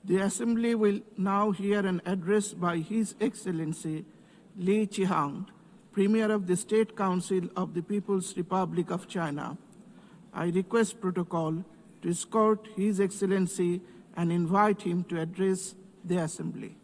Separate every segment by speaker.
Speaker 1: The Assembly will now hear an address by His Excellency Li Qiang, Premier of the State Council of the People's Republic of China. I request protocol to escort His Excellency and invite him to address the Assembly.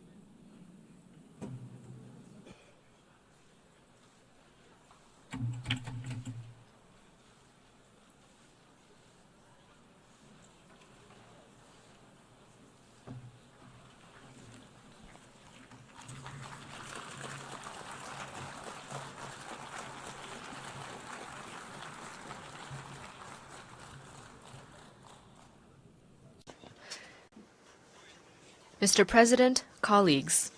Speaker 2: Mr. President, colleagues,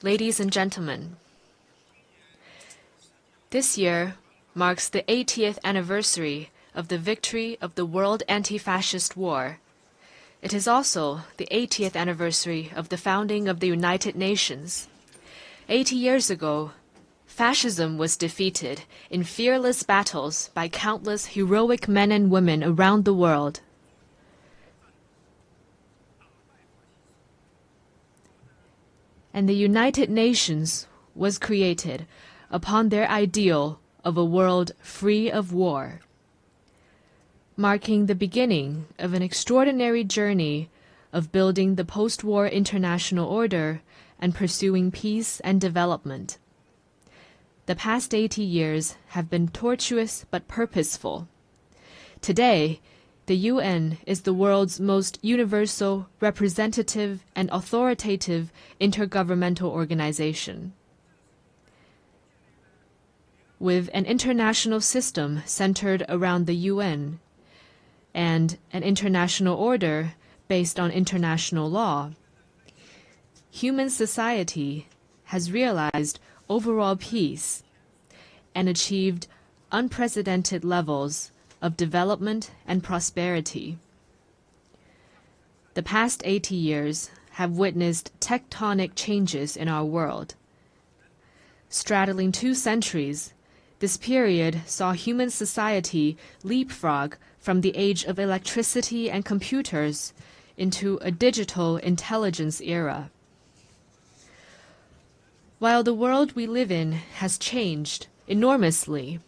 Speaker 2: ladies and gentlemen, this year marks the 80th anniversary of the victory of the World Anti-Fascist War. It is also the 80th anniversary of the founding of the United Nations. 80 years ago, fascism was defeated in fearless battles by countless heroic men and women around the world. And the United Nations was created upon their ideal of a world free of war, marking the beginning of an extraordinary journey of building the post-war international order and pursuing peace and development. The past 80 years have been tortuous but purposeful. Today, the UN is the world's most universal, representative, and authoritative intergovernmental organization. With an international system centered around the UN and an international order based on international law, human society has realized overall peace and achieved unprecedented levels of development and prosperity. The past 80 years have witnessed tectonic changes in our world. Straddling 2 centuries, this period saw human society leapfrog from the age of electricity and computers into a digital intelligence era. While the world we live in has changed enormously,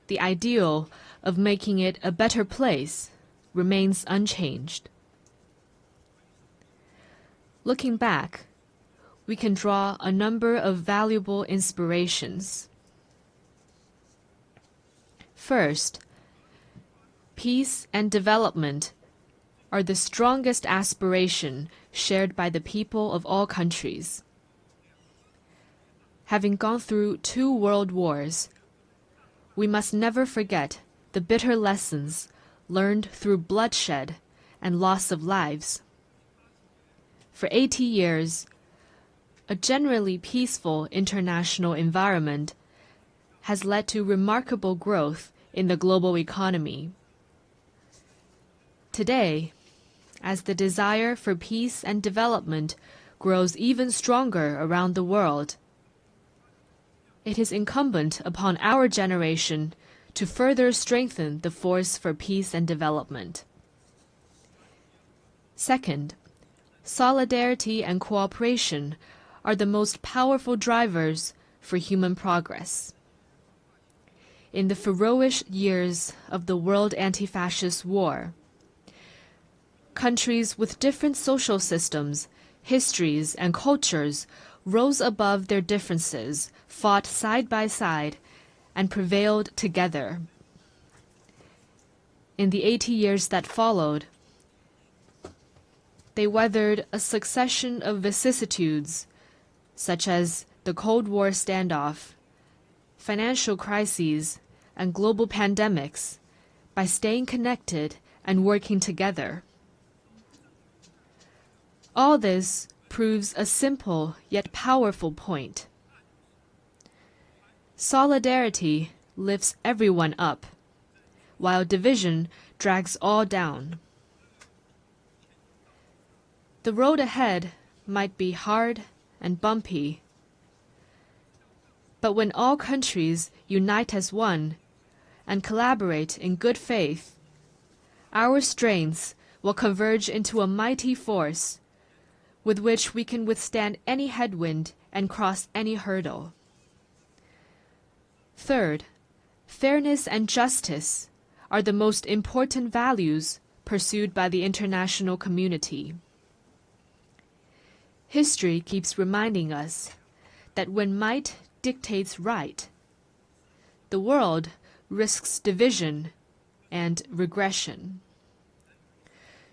Speaker 2: the ideal of making it a better place remains unchanged. Looking back, we can draw a number of valuable inspirations. First, peace and development are the strongest aspiration shared by the people of all countries. Having gone through 2 world wars, we must never forget the bitter lessons learned through bloodshed and loss of lives. For 80 years, a generally peaceful international environment has led to remarkable growth in the global economy. Today, as the desire for peace and development grows even stronger around the world, it is incumbent upon our generation to further strengthen the force for peace and development. Second, solidarity and cooperation are the most powerful drivers for human progress. In the ferocious years of the World Anti-Fascist War, countries with different social systems, histories, and cultures rose above their differences, fought side by side, and prevailed together. In the 80 years that followed, they weathered a succession of vicissitudes, such as the Cold War standoff, financial crises, and global pandemics, by staying connected and working together. All this proves a simple yet powerful point. Solidarity lifts everyone up, while division drags all down. The road ahead might be hard and bumpy, but when all countries unite as one and collaborate in good faith, Our strengths will converge into a mighty force with which we can withstand any headwind and cross any hurdle. Third, fairness and justice are the most important values pursued by the international community. History keeps reminding us that when might dictates right, the world risks division and regression.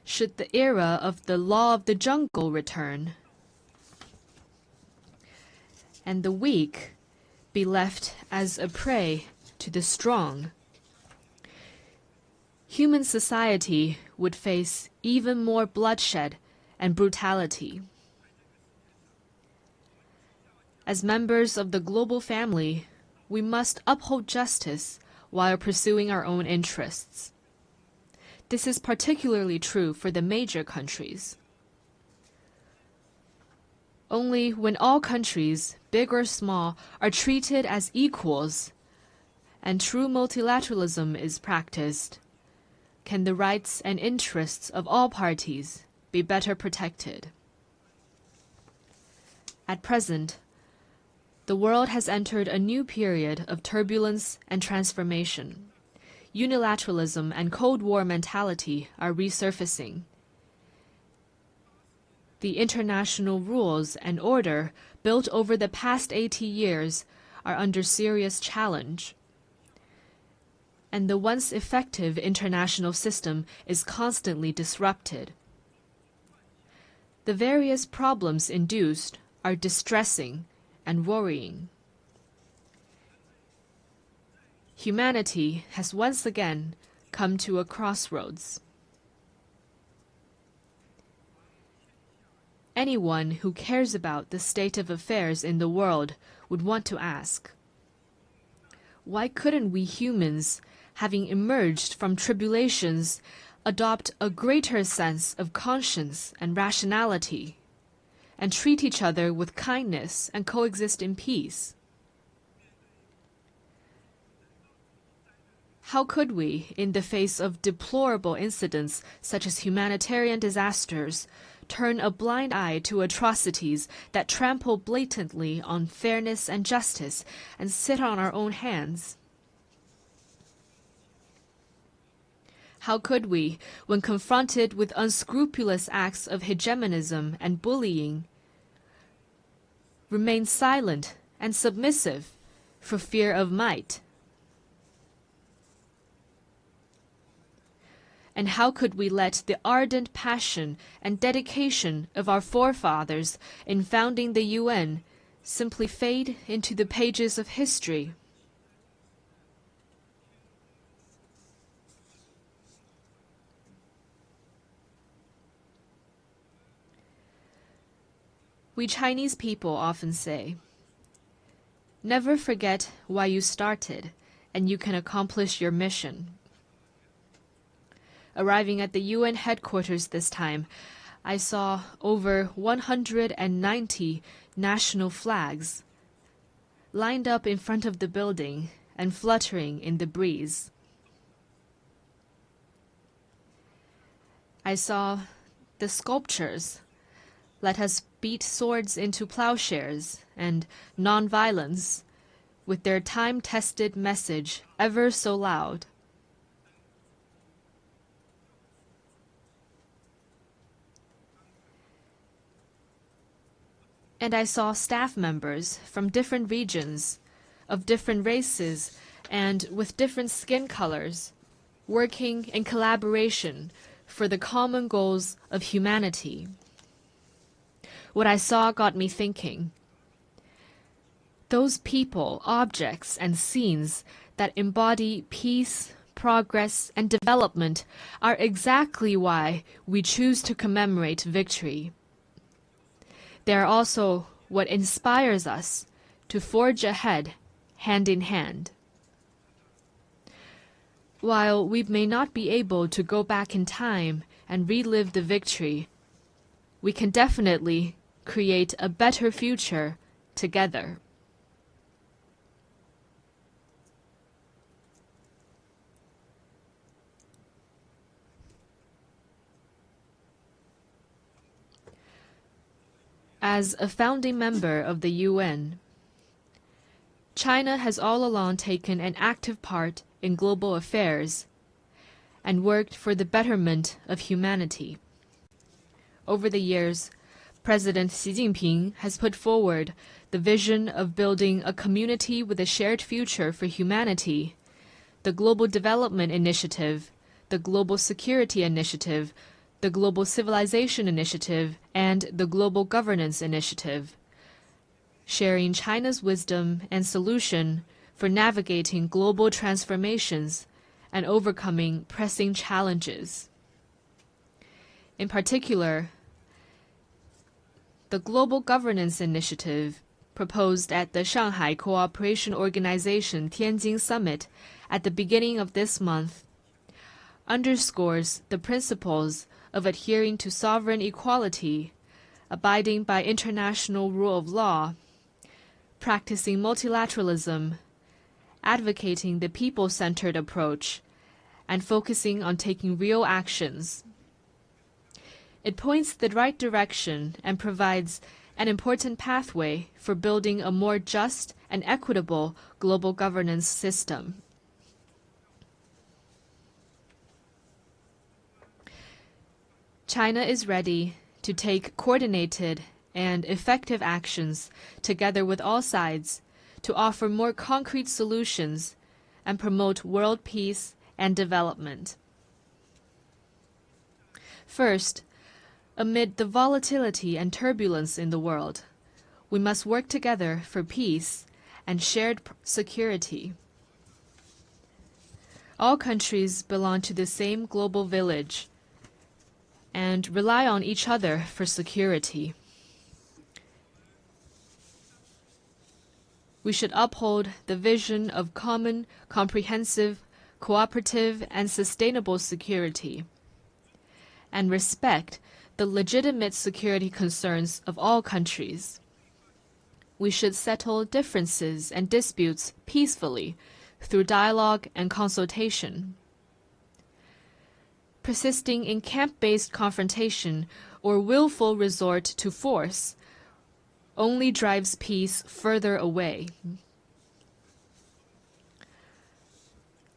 Speaker 2: Should the era of the law of the jungle return, and the weak be left as a prey to the strong, human society would face even more bloodshed and brutality. As members of the global family, we must uphold justice while pursuing our own interests. This is particularly true for the major countries. Only when all countries, big or small, are treated as equals and true multilateralism is practiced, can the rights and interests of all parties be better protected. At present, the world has entered a new period of turbulence and transformation. Unilateralism and Cold War mentality are resurfacing. The international rules and order built over the past 80 years are under serious challenge. And the once effective international system is constantly disrupted. The various problems induced are distressing and worrying. Humanity has once again come to a crossroads. Anyone who cares about the state of affairs in the world would want to ask, why couldn't we humans, having emerged from tribulations, adopt a greater sense of conscience and rationality, and treat each other with kindness and coexist in peace? How could we, in the face of deplorable incidents such as humanitarian disasters, turn a blind eye to atrocities that trample blatantly on fairness and justice and sit on our own hands? How could we, when confronted with unscrupulous acts of hegemonism and bullying, remain silent and submissive for fear of might? And how could we let the ardent passion and dedication of our forefathers in founding the UN simply fade into the pages of history? We Chinese people often say, "Never forget why you started, and you can accomplish your mission." Arriving at the UN headquarters this time, I saw over 190 national flags lined up in front of the building and fluttering in the breeze. I saw the sculptures, "Let us beat swords into plowshares," and "Nonviolence," with their time-tested message ever so loud. And I saw staff members from different regions, of different races, and with different skin colors, working in collaboration for the common goals of humanity. What I saw got me thinking. Those people, objects, and scenes that embody peace, progress, and development are exactly why we choose to commemorate victory. They are also what inspires us to forge ahead, hand in hand. While we may not be able to go back in time and relive the victory, we can definitely create a better future together. As a founding member of the UN, China has all along taken an active part in global affairs and worked for the betterment of humanity. Over the years, President Xi Jinping has put forward the vision of building a community with a shared future for humanity, the Global Development Initiative, the Global Security Initiative, the Global Civilization Initiative, and the Global Governance Initiative, sharing China's wisdom and solution for navigating global transformations and overcoming pressing challenges. In particular, the Global Governance Initiative, proposed at the Shanghai Cooperation Organization Tianjin Summit at the beginning of this month, underscores the principles of adhering to sovereign equality, abiding by international rule of law, practicing multilateralism, advocating the people-centered approach, and focusing on taking real actions. It points the right direction and provides an important pathway for building a more just and equitable global governance system. China is ready to take coordinated and effective actions together with all sides to offer more concrete solutions and promote world peace and development. First, amid the volatility and turbulence in the world, we must work together for peace and shared security. All countries belong to the same global village and rely on each other for security. We should uphold the vision of common, comprehensive, cooperative, and sustainable security, and respect the legitimate security concerns of all countries. We should settle differences and disputes peacefully through dialogue and consultation. Persisting in camp-based confrontation or willful resort to force only drives peace further away.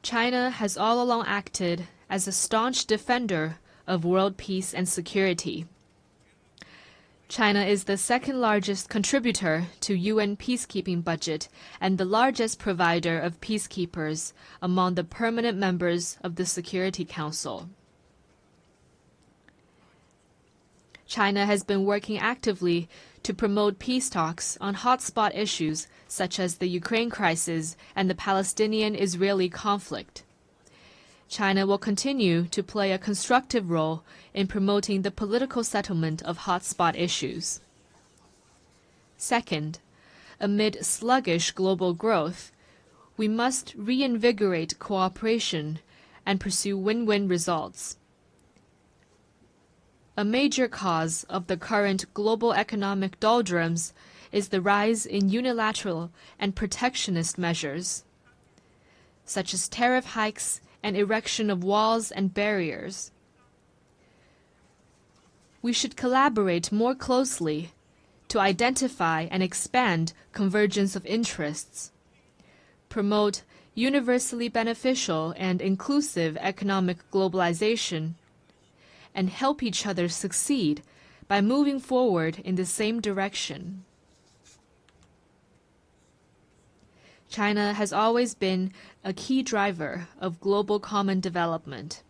Speaker 2: China has all along acted as a staunch defender of world peace and security. China is the second largest contributor to UN peacekeeping budget and the largest provider of peacekeepers among the permanent members of the Security Council. China has been working actively to promote peace talks on hotspot issues such as the Ukraine crisis and the Palestinian-Israeli conflict. China will continue to play a constructive role in promoting the political settlement of hotspot issues. Second, amid sluggish global growth, we must reinvigorate cooperation and pursue win-win results. A major cause of the current global economic doldrums is the rise in unilateral and protectionist measures, such as tariff hikes and erection of walls and barriers. We should collaborate more closely to identify and expand convergence of interests, promote universally beneficial and inclusive economic globalization, and help each other succeed by moving forward in the same direction. China has always been a key driver of global common development.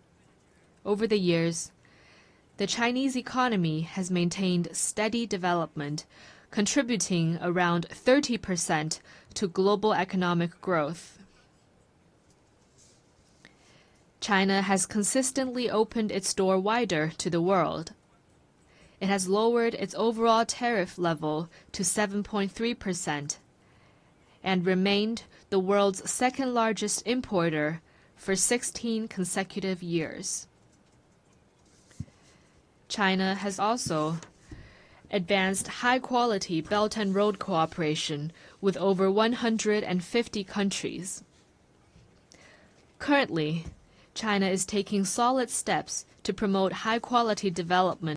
Speaker 2: Over the years, the Chinese economy has maintained steady development, contributing around 30% to global economic growth. China has consistently opened its door wider to the world. It has lowered its overall tariff level to 7.3% and remained the world's second-largest importer for 16 consecutive years. China has also advanced high-quality Belt and Road cooperation with over 150 countries. Currently, China is taking solid steps to promote high-quality development